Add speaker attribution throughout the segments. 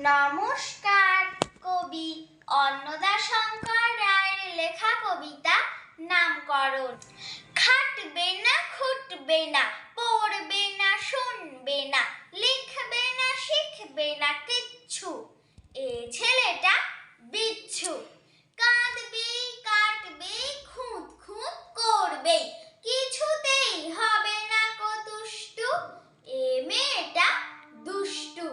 Speaker 1: নমস্কার। কবি অন্নদাশঙ্কর রায়ের লেখা কবিতা নামকরণ। খাটবে না, খুঁটবে না, পড়বে না, শুনবে না, লিখবে না, শিখবে না কিচ্ছু, এ ছেলেটা বিচ্ছু। কাঁদবেই, কাটবেই, খুঁত খুঁত করবেই, কিছুতেই হবে না কো তুষ্টু, এ মেয়েটা দুষ্টু।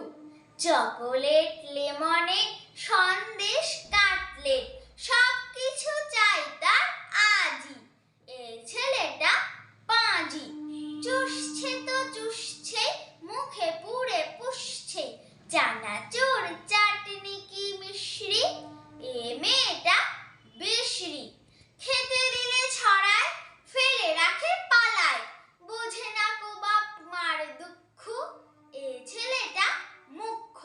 Speaker 1: চকোলেট, লেমনেড, সন্দেশ, কাটলেট, সবকিছু চাই তার আজই, এ ছেলেটা পাঁজি। চুষছে তো চুষছে, মুখে পুরে পুষছে, চানাচুর, চাটনি কি মিশ্রি, এ মেয়েটা বিশ্রী। খেতে দিলে ছড়ায়, ফেলে রাখে পালায়, বোঝে না কো বাপ মার দুঃখ, এ ছেলেটা মুখ্য।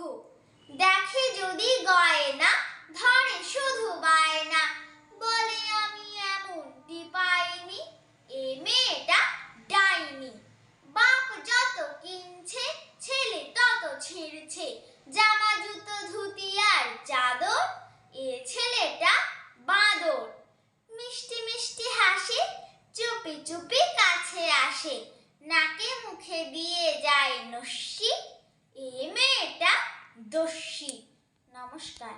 Speaker 1: দেখে যদি গয়না, ধরে শুধু বায়না, বলে আমি এমনটি পাইনি, এ মেয়েটা ডাইনি। বাপ যত কিনছে, ছেলে তত ছিঁড়ছে, জামা, জুতো, ধুতি আর চাদর, এ ছেলেটা বাঁদর। মিষ্টি মিষ্টি হাসে, চুপি চুপি কাছে আসে, নাকে মুখে দিয়ে যায় নস্যি, এ মেয়েটা দস্যি। নমস্কার।